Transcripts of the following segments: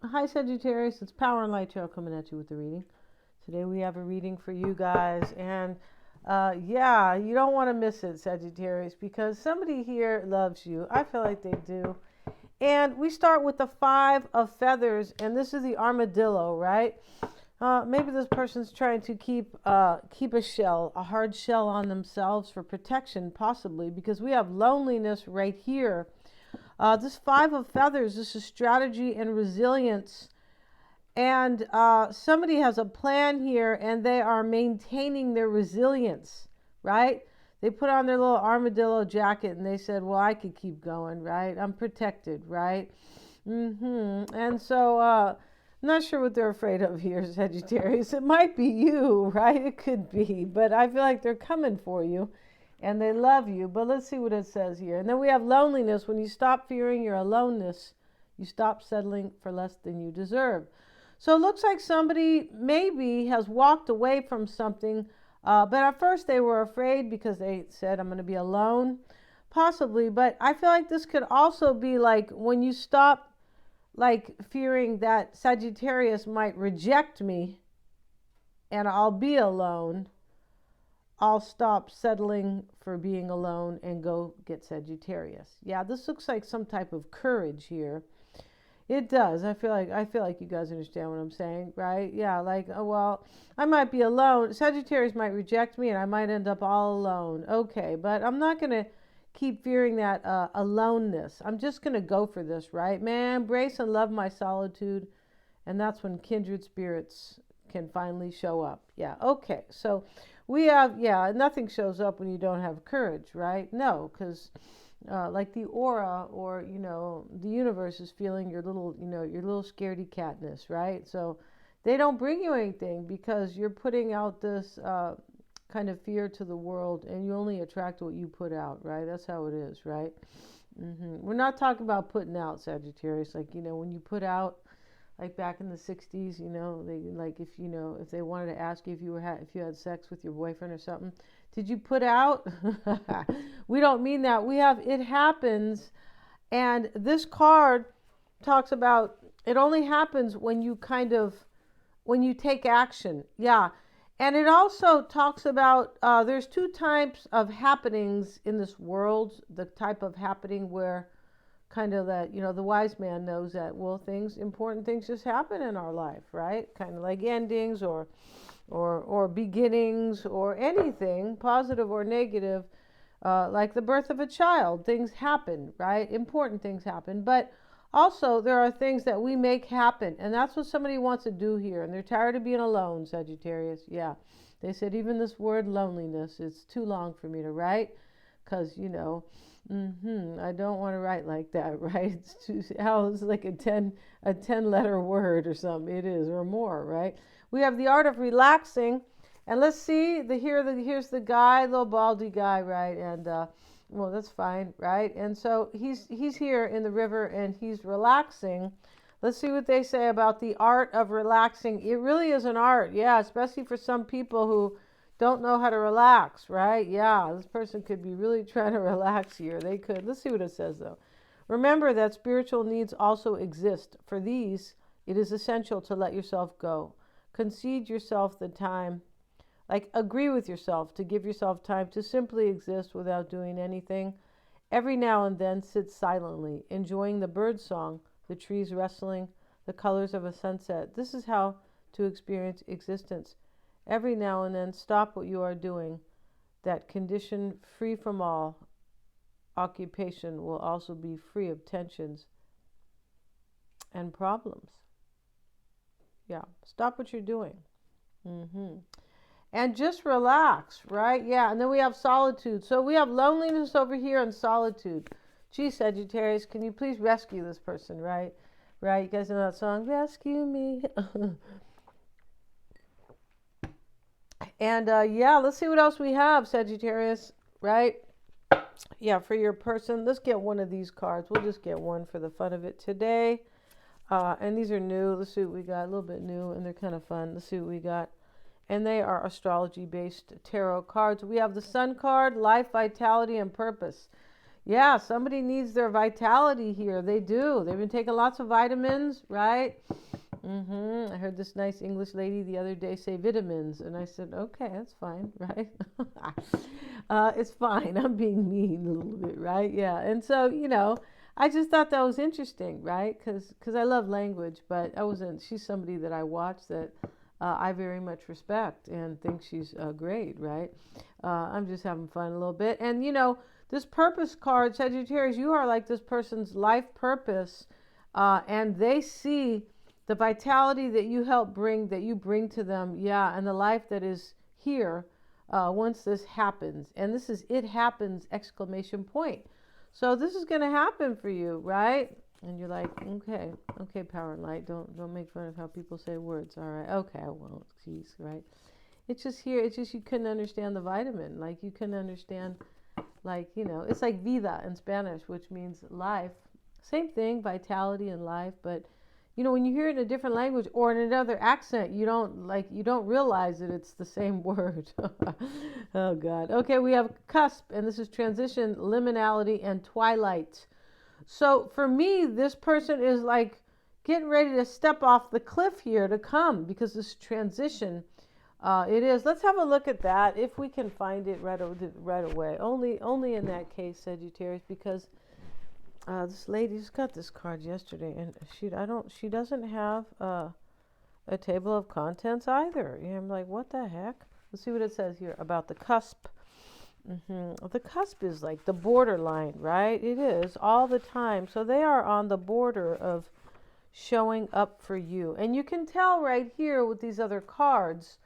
Hi, Sagittarius. It's Power and Light Tarot coming at you with the reading. Today we have a reading for you guys. And yeah, you don't want to miss it, Sagittarius, because somebody here loves you. I feel like they do. And we start with the Five of Feathers. And this is the armadillo, right? Maybe this person's trying to keep a shell, a hard shell on themselves for protection, possibly, because we have loneliness right here. This Five of Feathers, this is strategy and resilience. And somebody has a plan here and they are maintaining their resilience, right? They put on their little armadillo jacket and they said, well, I could keep going, right? I'm protected, right? And so, I'm not sure what they're afraid of here, Sagittarius. It might be you, right? It could be, but I feel like they're coming for you and they love you. But let's see what it says here. And then we have loneliness. When you stop fearing your aloneness, you stop settling for less than you deserve. So it looks like somebody maybe has walked away from something, but at first they were afraid because they said, I'm going to be alone, possibly. But I feel like this could also be like when you stop like fearing that Sagittarius might reject me and I'll be alone. I'll stop settling for being alone and go get Sagittarius. Yeah, this looks like some type of courage here. It does. I feel like you guys understand what I'm saying, right? Yeah, like, oh, well, I might be alone. Sagittarius might reject me and I might end up all alone. Okay, but I'm not going to keep fearing that aloneness. I'm just going to go for this, right? Man, embrace and love my solitude. And that's when kindred spirits can finally show up. Yeah, okay. So we have, yeah, nothing shows up when you don't have courage, right? No, because like the aura or the universe is feeling your little scaredy catness, right? So they don't bring you anything because you're putting out this kind of fear to the world, and you only attract what you put out, right? That's how it is, right? We're not talking about putting out, Sagittarius, like when you put out, like back in the 60s, they like if they wanted to ask you if you had sex with your boyfriend or something, did you put out? We don't mean that. We have it happens, and this card talks about it only happens when you take action. Yeah. And it also talks about there's two types of happenings in this world. The type of happening where kind of that the wise man knows that, well, important things just happen in our life, right? Kind of like endings or beginnings or anything positive or negative, like the birth of a child. Things happen, right? Important things happen, but also there are things that we make happen, and that's what somebody wants to do here. And they're tired of being alone, Sagittarius. Yeah, they said even this word loneliness, it's too long for me to write, because I don't want to write like that, right? It's like a 10 letter word or something. It is, or more, right? We have the art of relaxing, and let's see here's the guy, little baldy guy, right? And well, that's fine, right? And so he's here in the river and he's relaxing. Let's see what they say about the art of relaxing. It really is an art, yeah, especially for some people who don't know how to relax, right? Yeah, this person could be really trying to relax here. They could. Let's see what it says, though. Remember that spiritual needs also exist. For these, it is essential to let yourself go. Concede yourself the time. Like, agree with yourself to give yourself time to simply exist without doing anything. Every now and then, sit silently, enjoying the bird song, the trees rustling, the colors of a sunset. This is how to experience existence. Every now and then, stop what you are doing. That condition free from all occupation will also be free of tensions and problems. Yeah, stop what you're doing. And just relax, right? Yeah, and then we have solitude. So we have loneliness over here and solitude. Gee, Sagittarius, can you please rescue this person, right? Right, you guys know that song, Rescue Me. And yeah, let's see what else we have, Sagittarius, right? Yeah, for your person, let's get one of these cards. We'll just get one for the fun of it today. And these are new. Let's see what we got. A little bit new, and they're kind of fun. Let's see what we got. And they are astrology-based tarot cards. We have the Sun card, life, vitality, and purpose. Yeah, somebody needs their vitality here. They do. They've been taking lots of vitamins, right? I heard this nice English lady the other day say vitamins, and I said, okay, that's fine, right? It's fine. I'm being mean a little bit, right? Yeah. And so, I just thought that was interesting, right? Because I love language, but she's somebody that I watch that I very much respect and think she's great, right? I'm just having fun a little bit. And, this purpose card, Sagittarius, you are like this person's life purpose, and they see the vitality that you help bring, that you bring to them, yeah, and the life that is here once this happens. And this is "it happens!" exclamation point. So this is going to happen for you, right? And you're like, okay, power and light, don't make fun of how people say words. All right, okay, I won't. Jeez, right? It's just here. It's just you couldn't understand the vitamin, like you couldn't understand, like it's like vida in Spanish, which means life. Same thing, vitality and life, but when you hear it in a different language or in another accent, you don't realize that it's the same word. Oh God. Okay, we have cusp, and this is transition, liminality, and twilight. So for me, this person is like getting ready to step off the cliff here to come, because this transition, it is. Let's have a look at that if we can find it right away. Only in that case, Sagittarius, because this lady just got this card yesterday, and she doesn't have a table of contents either. I'm like, what the heck? Let's see what it says here about the cusp. The cusp is like the borderline, right? It is all the time. So they are on the border of showing up for you, and you can tell right here with these other cards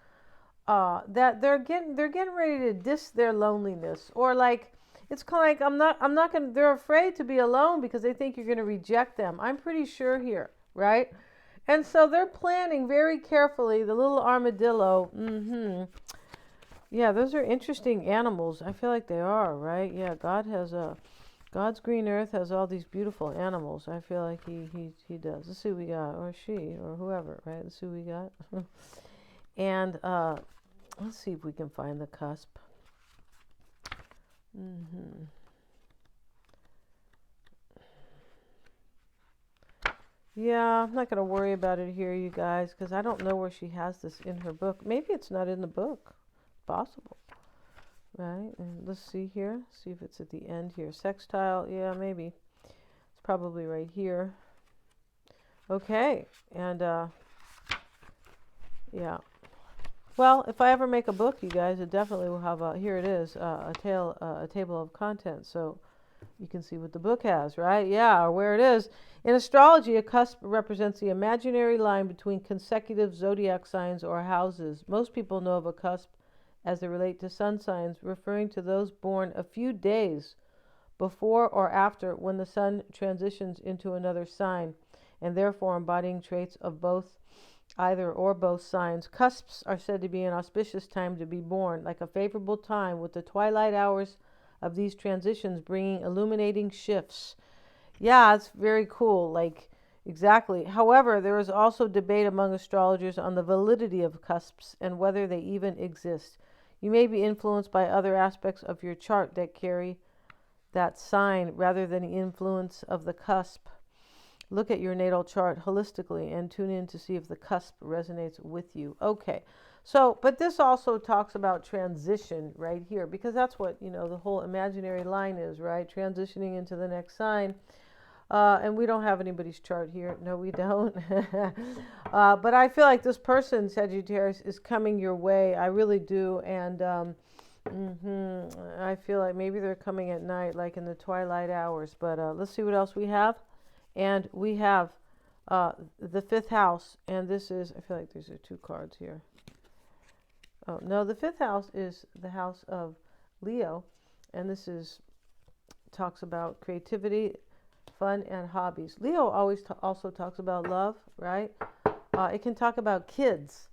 that they're getting ready to diss their loneliness, or like. It's kind of like I'm not going to, they're afraid to be alone because they think you're going to reject them. I'm pretty sure here, right? And so they're planning very carefully. The little armadillo, yeah, those are interesting animals. I feel like they are, right? Yeah, God's green earth has all these beautiful animals. I feel like he does. Let's see what we got, or she, or whoever, right? Let's see what we got. And let's see if we can find the cusp. Yeah, I'm not going to worry about it here, you guys, because I don't know where she has this in her book. Maybe it's not in the book. Possible. Right? And let's see here. See if it's at the end here. Sextile. Yeah, maybe. It's probably right here. Okay. And, yeah. Well, if I ever make a book, you guys, it definitely will have here it is, a table of contents. So you can see what the book has, right? Yeah, or where it is. In astrology, a cusp represents the imaginary line between consecutive zodiac signs or houses. Most people know of a cusp as they relate to sun signs, referring to those born a few days before or after when the sun transitions into another sign, and therefore embodying traits of either or both signs. Cusps are said to be an auspicious time to be born, like a favorable time, with the twilight hours of these transitions bringing illuminating shifts. Yeah, it's very cool. Like, exactly. However, there is also debate among astrologers on the validity of cusps and whether they even exist. You may be influenced by other aspects of your chart that carry that sign rather than the influence of the cusp. Look at your natal chart holistically and tune in to see if the cusp resonates with you. Okay. So, but this also talks about transition right here, because that's what, the whole imaginary line is, right? Transitioning into the next sign. And we don't have anybody's chart here. No, we don't. But I feel like this person, Sagittarius, is coming your way. I really do. And I feel like maybe they're coming at night, like in the twilight hours. But let's see what else we have. And we have the fifth house. And this is, I feel like these are two cards here. Oh, no, the fifth house is the house of Leo. And this talks about creativity, fun, and hobbies. Leo always also talks about love, right? It can talk about kids.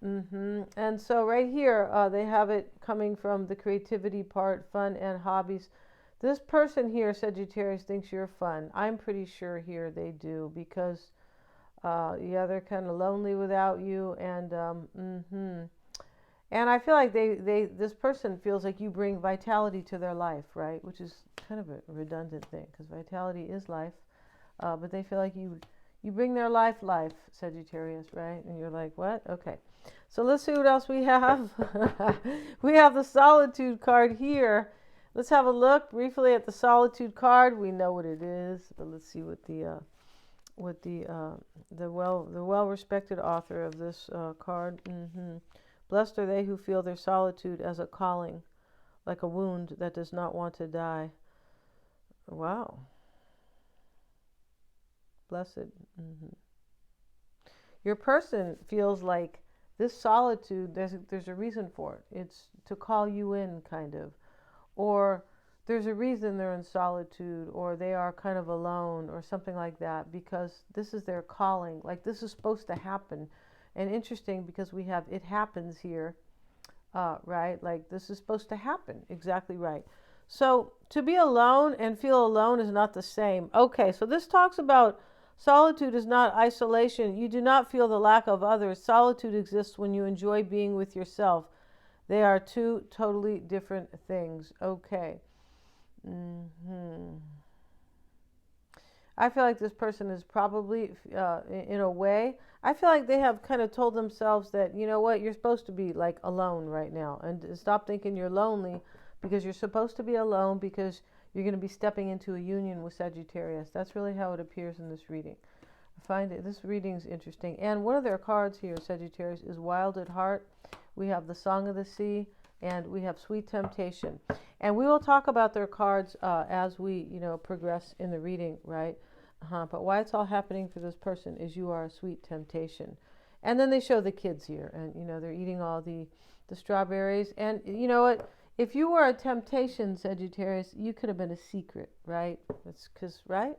And so right here, they have it coming from the creativity part, fun, and hobbies. This person here, Sagittarius, thinks you're fun. I'm pretty sure here they do, because, yeah, they're kind of lonely without you. And, And I feel like this person feels like you bring vitality to their life, right? Which is kind of a redundant thing because vitality is life. But they feel like you bring their life, Sagittarius, right? And you're like, what? Okay. So let's see what else we have. We have the solitude card here. Let's have a look briefly at the solitude card. We know what it is, but let's see what the well respected author of this card. Blessed are they who feel their solitude as a calling, like a wound that does not want to die. Wow. Blessed. Your person feels like this solitude, there's a reason for it. It's to call you in, kind of. Or there's a reason they're in solitude, or they are kind of alone, or something like that, because this is their calling. Like this is supposed to happen. And interesting because we have it happens here, right? Like this is supposed to happen. Exactly right. So to be alone and feel alone is not the same. Okay, so this talks about solitude is not isolation. You do not feel the lack of others. Solitude exists when you enjoy being with yourself. They are two totally different things. Okay. I feel like this person is probably, in a way, I feel like they have kind of told themselves that, you know what, you're supposed to be like alone right now. And stop thinking you're lonely because you're supposed to be alone because you're going to be stepping into a union with Sagittarius. That's really how it appears in this reading. I find it, this reading is interesting. And one of their cards here, Sagittarius, is Wild at Heart. We have the Song of the Sea, and we have Sweet Temptation. And we will talk about their cards as we, progress in the reading, right? But why it's all happening for this person is you are a sweet temptation. And then they show the kids here, and, they're eating all the strawberries. And you know what? If you were a temptation, Sagittarius, you could have been a secret, right? It's because, right?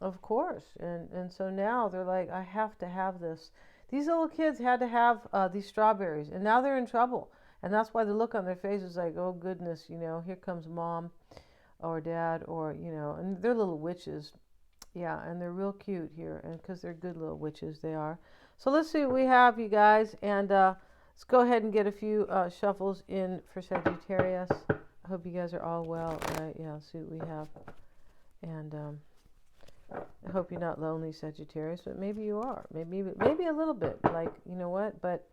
Of course. And so now they're like, I have to have this. These little kids had to have these strawberries, and now they're in trouble. And that's why the look on their face is like, oh, goodness, here comes mom or dad or, and they're little witches. Yeah, and they're real cute here, and because they're good little witches, they are. So let's see what we have, you guys, and let's go ahead and get a few shuffles in for Sagittarius. I hope you guys are all well, right? Yeah, let's see what we have. And I hope you're not lonely, Sagittarius, but maybe you are. Maybe a little bit. Like, you know what? But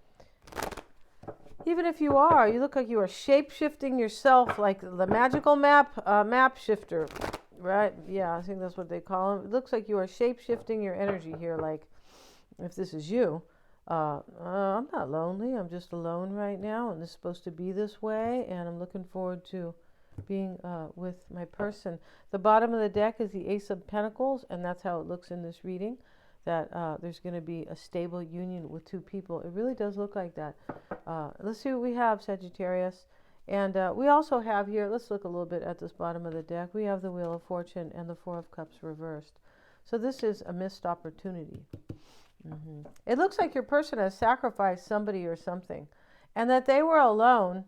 even if you are, you look like you are shape-shifting yourself, like the magical map shifter, right? Yeah, I think that's what they call them. It looks like you are shape-shifting your energy here. Like, if this is you, I'm not lonely. I'm just alone right now, and it's supposed to be this way, and I'm looking forward to being with my person. The bottom of the deck is the Ace of Pentacles, and that's how it looks in this reading, that there's going to be a stable union with two people. It really does look like that. Let's see what we have, Sagittarius. And we also have here, let's look a little bit at this bottom of the deck. We have the Wheel of Fortune and the Four of Cups reversed. So this is a missed opportunity. It looks like your person has sacrificed somebody or something, and that they were alone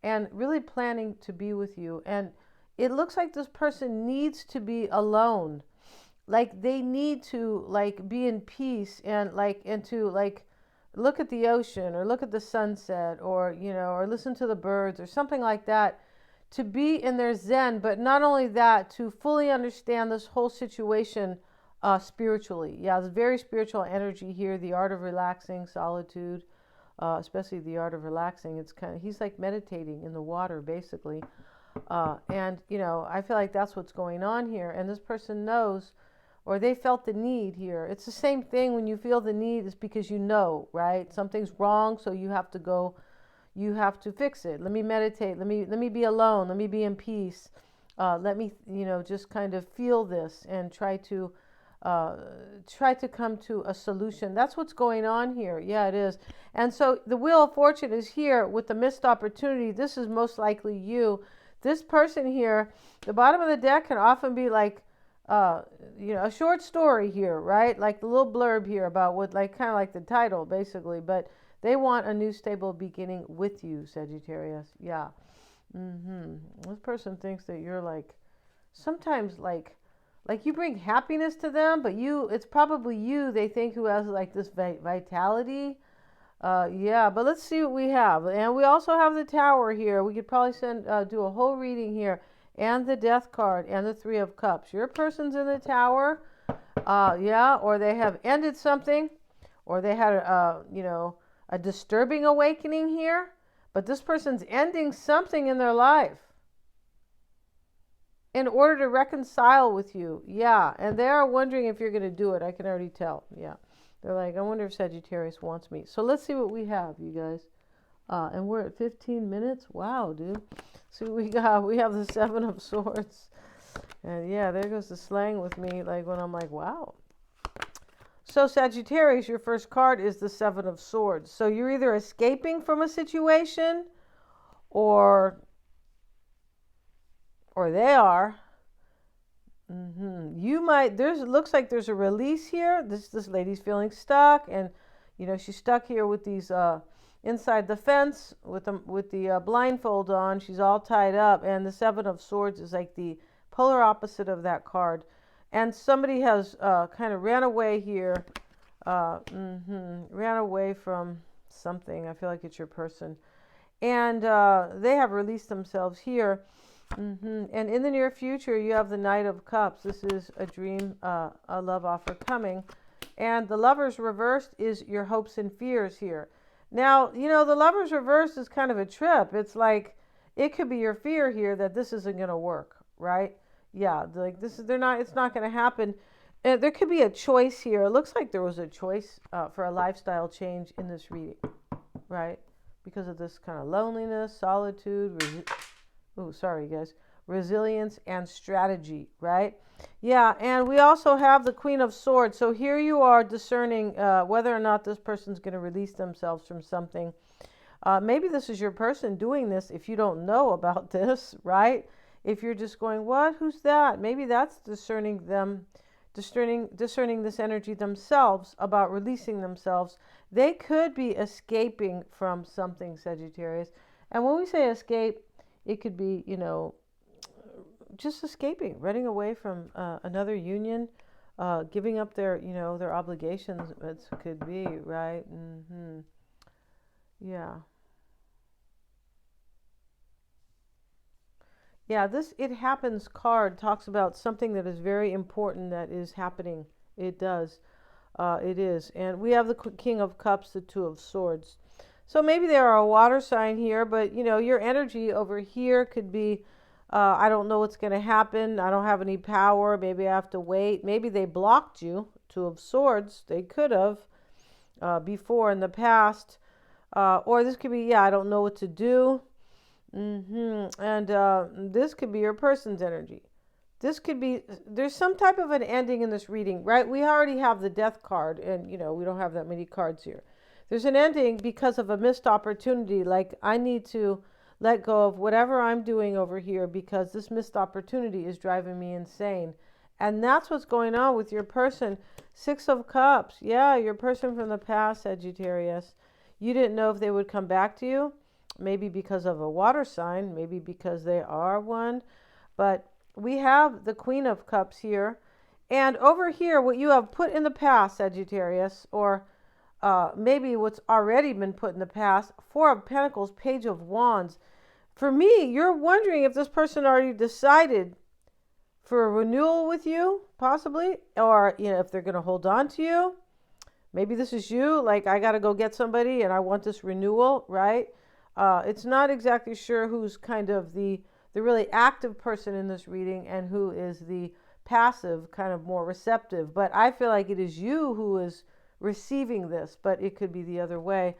and really planning to be with you. And it looks like this person needs to be alone. Like they need to like be in peace and to look at the ocean or look at the sunset or, or listen to the birds or something like that, to be in their zen. But not only that, to fully understand this whole situation spiritually. Yeah, there's very spiritual energy here. The art of relaxing, solitude. Especially the art of relaxing. It's he's like meditating in the water, basically. And, I feel like that's what's going on here. And this person knows, or they felt the need here. It's the same thing when you feel the need, it's because right? Something's wrong, so you have to go, you have to fix it. Let me meditate. Let me be alone. Let me be in peace. Let me, just kind of feel this and try to come to a solution. That's what's going on here. Yeah, it is. And so the Wheel of Fortune is here with the missed opportunity. This is most likely you. This person here, the bottom of the deck can often be like, a short story here, right? Like the little blurb here about what, like, kind of like the title, basically. But they want a new stable beginning with you, Sagittarius. Yeah. This person thinks that you're like, sometimes like you bring happiness to them, but it's probably you, they think, who has like this vitality. Yeah, but let's see what we have. And we also have the Tower here. We could probably do a whole reading here. And the Death card and the Three of Cups. Your person's in the Tower. Yeah, or they have ended something. Or they had, a disturbing awakening here. But this person's ending something in their life in order to reconcile with you. Yeah, and they are wondering if you're going to do it. I can already tell. Yeah. They're like, I wonder if Sagittarius wants me. So let's see what we have, you guys. And we're at 15 minutes. Wow, dude. See what we got. We have the Seven of Swords. And yeah, there goes the slang with me. Like when I'm like, wow. So Sagittarius, your first card is the Seven of Swords. So you're either escaping from a situation or they are. You might, looks like there's a release here. This lady's feeling stuck, and she's stuck here with these inside the fence with the blindfold on. She's all tied up, and the Seven of Swords is like the polar opposite of that card. And somebody has kind of ran away here, ran away from something. I feel like it's your person, and they have released themselves here. And in the near future, you have the Knight of Cups. This is a dream, a love offer coming. And the Lover's reversed is your hopes and fears here. Now, the Lover's reversed is kind of a trip. It's like, it could be your fear here that this isn't going to work, right? Yeah, like it's not going to happen. There could be a choice here. It looks like there was a choice for a lifestyle change in this reading, right? Because of this kind of loneliness, solitude, sorry, guys. Resilience and strategy, right? Yeah, and we also have the Queen of Swords. So here you are discerning whether or not this person's going to release themselves from something. Maybe this is your person doing this if you don't know about this, right? If you're just going, what? Who's that? Maybe that's discerning this energy themselves about releasing themselves. They could be escaping from something, Sagittarius. And when we say escape, it could be, just escaping, running away from another union, giving up their obligations. It could be, right? Yeah. Yeah, this It Happens card talks about something that is very important that is happening. It does. It is. And we have the King of Cups, the Two of Swords. So maybe there are a water sign here, but your energy over here could be, I don't know what's going to happen. I don't have any power. Maybe I have to wait. Maybe they blocked you. Two of Swords. They could have before in the past. Or this could be, I don't know what to do. And this could be your person's energy. This could be, there's some type of an ending in this reading, right? We already have the Death card, and we don't have that many cards here. There's an ending because of a missed opportunity. Like, I need to let go of whatever I'm doing over here because this missed opportunity is driving me insane. And that's what's going on with your person. Six of Cups. Yeah, your person from the past, Sagittarius. You didn't know if they would come back to you. Maybe because of a water sign. Maybe because they are one. But we have the Queen of Cups here. And over here, what you have put in the past, Sagittarius, or maybe what's already been put in the past. Four of Pentacles, Page of Wands. For me, you're wondering if this person already decided for a renewal with you, possibly, or if they're going to hold on to you. Maybe this is you, like, I got to go get somebody and I want this renewal, right? It's not exactly sure who's kind of the really active person in this reading and who is the passive, kind of more receptive. But I feel like it is you who is receiving this, but it could be the other way.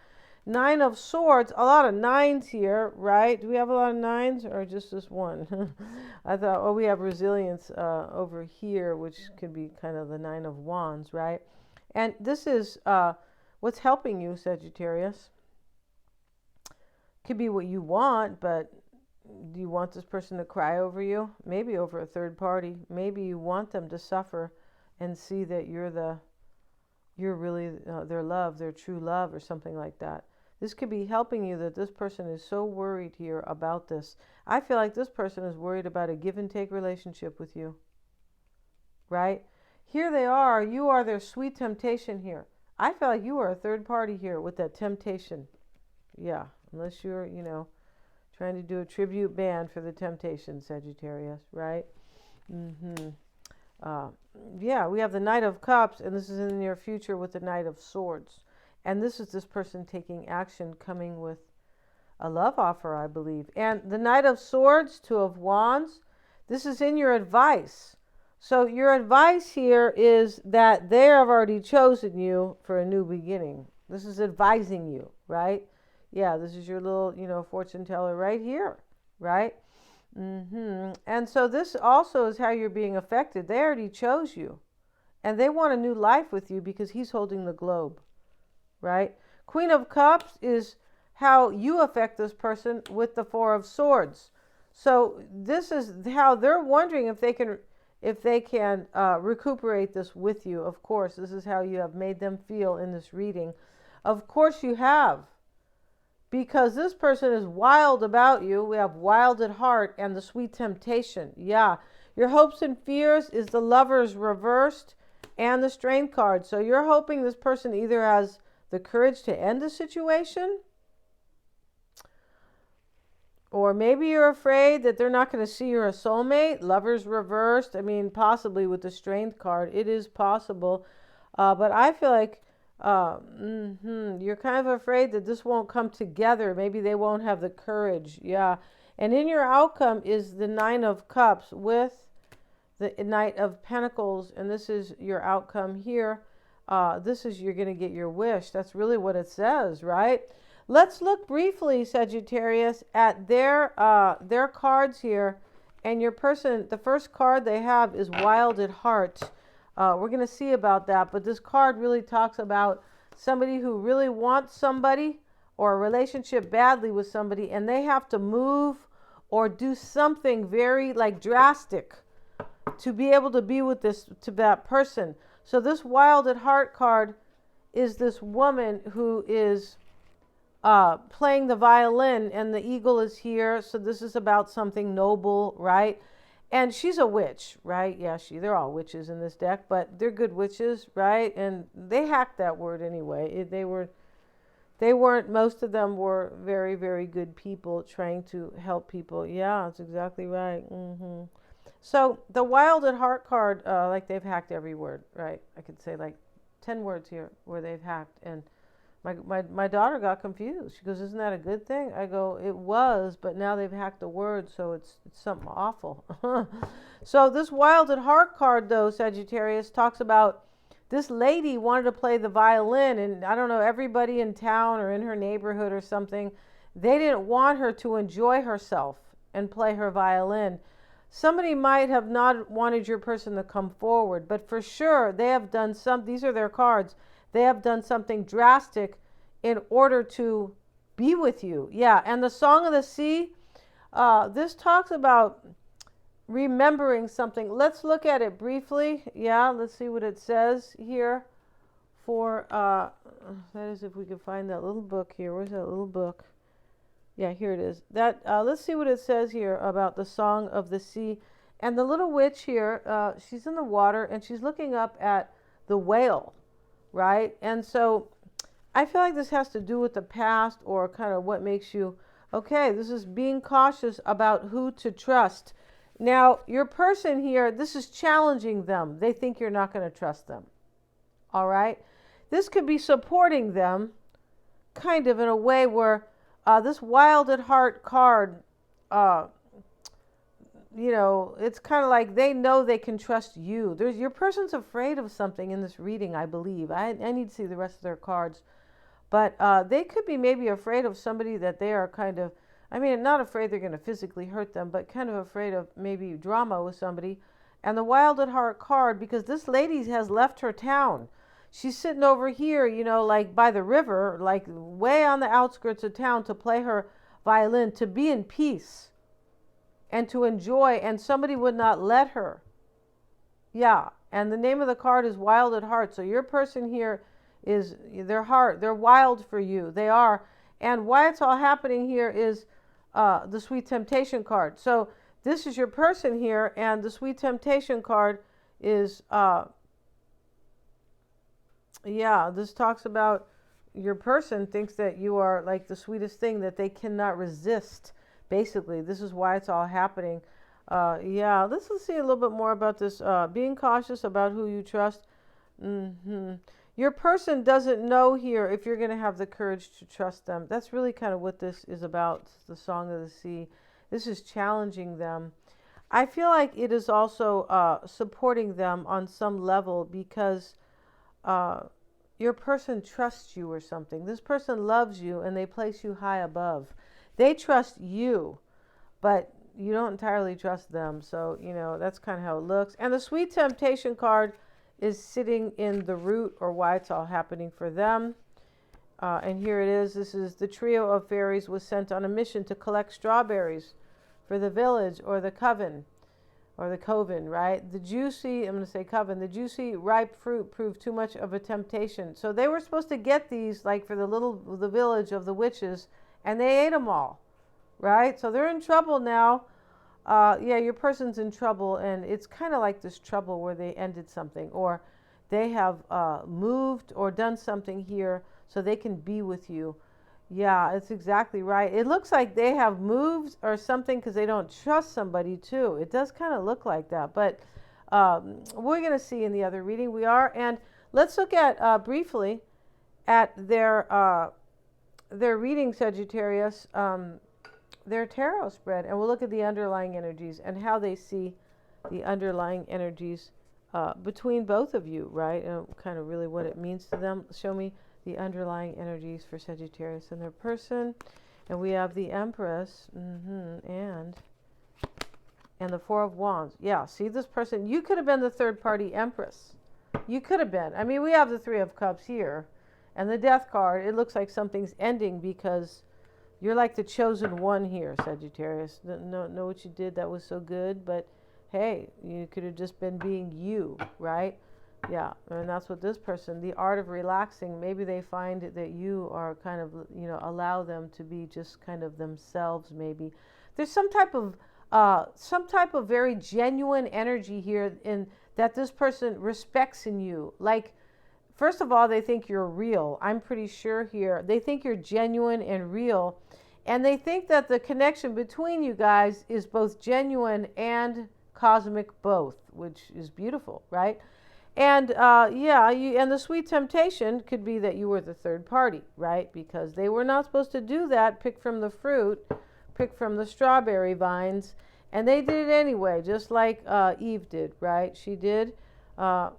Nine of Swords, a lot of nines here, right? Do we have a lot of nines or just this one? I thought, we have resilience over here, which could be kind of the Nine of Wands, right? And this is what's helping you, Sagittarius. Could be what you want, but do you want this person to cry over you? Maybe over a third party. Maybe you want them to suffer and see that you're really their love, their true love, or something like that. This could be helping you that this person is so worried here about this. I feel like this person is worried about a give and take relationship with you. Right? Here they are. You are their sweet temptation here. I feel like you are a third party here with that temptation. Yeah, unless you're, trying to do a tribute band for the Temptations, Sagittarius, right? Mm-hmm. Uh, yeah, we have the Knight of Cups, and this is in the near future with the Knight of Swords. And this is this person taking action, coming with a love offer, I believe. And the Knight of Swords, Two of Wands, this is in your advice. So your advice here is that they have already chosen you for a new beginning. This is advising you, right? Yeah, this is your little, fortune teller right here, right? And so this also is how you're being affected. They already chose you, and they want a new life with you because he's holding the globe, right? Queen of Cups is how you affect this person with the Four of Swords. So this is how they're wondering if they can recuperate this with you. Of course, this is how you have made them feel in this reading. Of course you have. Because this person is wild about you. We have wild at heart and the sweet temptation. Yeah. Your hopes and fears is the Lovers reversed and the Strength card. So you're hoping this person either has the courage to end the situation, or maybe you're afraid that they're not going to see you're a soulmate. Lovers reversed. I mean, possibly with the Strength card. It is possible. But I feel like you're kind of afraid that this won't come together. Maybe they won't have the courage. Yeah. And in your outcome is the Nine of Cups with the Knight of Pentacles. And this is your outcome here. This is you're going to get your wish. That's really what it says, right? Let's look briefly, Sagittarius, at their cards here. And your person, the first card they have is Wild at Heart. We're going to see about that, but this card really talks about somebody who really wants somebody or a relationship badly with somebody, and they have to move or do something very drastic to be able to be with that person. So this Wild at Heart card is this woman who is playing the violin, and the eagle is here. So this is about something noble, right? And she's a witch, right? Yeah, they're all witches in this deck, but they're good witches, right? And they hacked that word anyway. They weren't, most of them were very, very good people trying to help people. Yeah, that's exactly right. So the Wild at Heart card, they've hacked every word, right? I could say 10 words here where they've hacked. And my daughter got confused. She goes, "Isn't that a good thing?" I go, "It was, but now they've hacked the word, so it's something awful." So this Wild at Heart card, though, Sagittarius, talks about this lady wanted to play the violin, and I don't know, everybody in town or in her neighborhood or something, they didn't want her to enjoy herself and play her violin. Somebody might have not wanted your person to come forward, but for sure they have done these are their cards. They have done something drastic in order to be with you. Yeah, and the Song of the Sea, this talks about remembering something. Let's look at it briefly. Yeah, let's see what it says here for, that is if we can find that little book here. Where's that little book? Yeah, here it is. Let's see what it says here about the Song of the Sea. And the little witch here, she's in the water and she's looking up at the whale. Right? And so I feel like this has to do with the past, or kind of what makes you, okay, this is being cautious about who to trust. Now, your person here, this is challenging them. They think you're not going to trust them. All right? This could be supporting them kind of in a way where this Wild at Heart card, it's kind of like they know they can trust you. Your person's afraid of something in this reading, I believe. I need to see the rest of their cards. But they could be maybe afraid of somebody that they are kind of, not afraid they're going to physically hurt them, but kind of afraid of maybe drama with somebody. And the Wild at Heart card, because this lady has left her town. She's sitting over here, by the river, way on the outskirts of town to play her violin, to be in peace. And to enjoy, and somebody would not let her. Yeah, and the name of the card is Wild at Heart. So your person here is they're wild for you. They are. And why it's all happening here is the Sweet Temptation card. So this is your person here, and the Sweet Temptation card is Yeah, this talks about your person thinks that you are like the sweetest thing that they cannot resist. Basically, this is why it's all happening. Yeah, let's see a little bit more about this. Being cautious about who you trust. hmm Your person doesn't know here if you're going to have the courage to trust them. That's really kind of what this is about, the Song of the Sea. This is challenging them. I feel like it is also supporting them on some level because uh, your person trusts you or something. This person loves you and they place you high above. They trust you, but you don't entirely trust them. So, that's kind of how it looks. And the Sweet Temptation card is sitting in the root, or why it's all happening for them. And here it is. This is the trio of fairies was sent on a mission to collect strawberries for the village or the coven. Or the coven, right? The juicy, I'm going to say coven, the juicy ripe fruit proved too much of a temptation. So they were supposed to get these like for the village of the witches, and they ate them all, right? So they're in trouble now. Yeah, your person's in trouble, and it's kind of like this trouble where they ended something, or they have moved or done something here so they can be with you. Yeah, it's exactly right. It looks like they have moved or something because they don't trust somebody too. It does kind of look like that, but we're going to see in the other reading we are. And let's look at briefly at their reading, Sagittarius, their tarot spread, and we'll look at the underlying energies and how they see the underlying energies between both of you, right? And kind of really what it means to them. Show me the underlying energies for Sagittarius and their person. And we have the Empress and the Four of Wands. Yeah, see this person. You could have been the third party Empress. You could have been. I mean, we have the Three of Cups here. And the Death card, it looks like something's ending because you're like the chosen one here, Sagittarius. Know what you did. That was so good. But hey, you could have just been being you, right? Yeah, and that's what this person, the art of relaxing, maybe they find that you are kind of, allow them to be just kind of themselves maybe. There's some type of very genuine energy here in that this person respects in you. Like, first of all, they think you're real. I'm pretty sure here. They think you're genuine and real. And they think that the connection between you guys is both genuine and cosmic both, which is beautiful, right? And and the Sweet Temptation could be that you were the third party, right? Because they were not supposed to do that, pick from the fruit, pick from the strawberry vines, and they did it anyway, just like Eve did, right? She did. I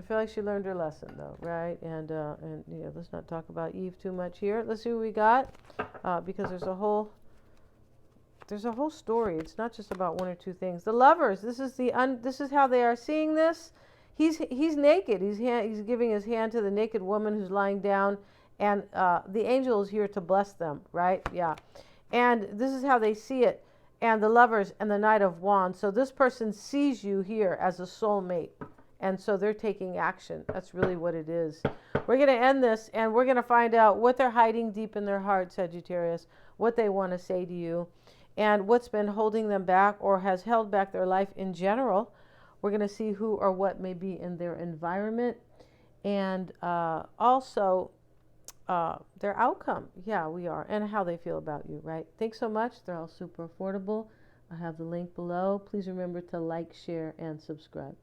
feel like she learned her lesson, though, right? And let's not talk about Eve too much here. Let's see what we got, because there's a whole story. It's not just about one or two things. The lovers. This is how they are seeing this. He's naked. He's giving his hand to the naked woman who's lying down, and the angel is here to bless them, right? Yeah. And this is how they see it. And the lovers and the Knight of Wands. So this person sees you here as a soulmate. And so they're taking action. That's really what it is. We're going to end this, and we're going to find out what they're hiding deep in their heart, Sagittarius, what they want to say to you, and what's been holding them back or has held back their life in general. We're going to see who or what may be in their environment, and also their outcome. Yeah, we are. And how they feel about you, right? Thanks so much. They're all super affordable. I have the link below. Please remember to like, share, and subscribe.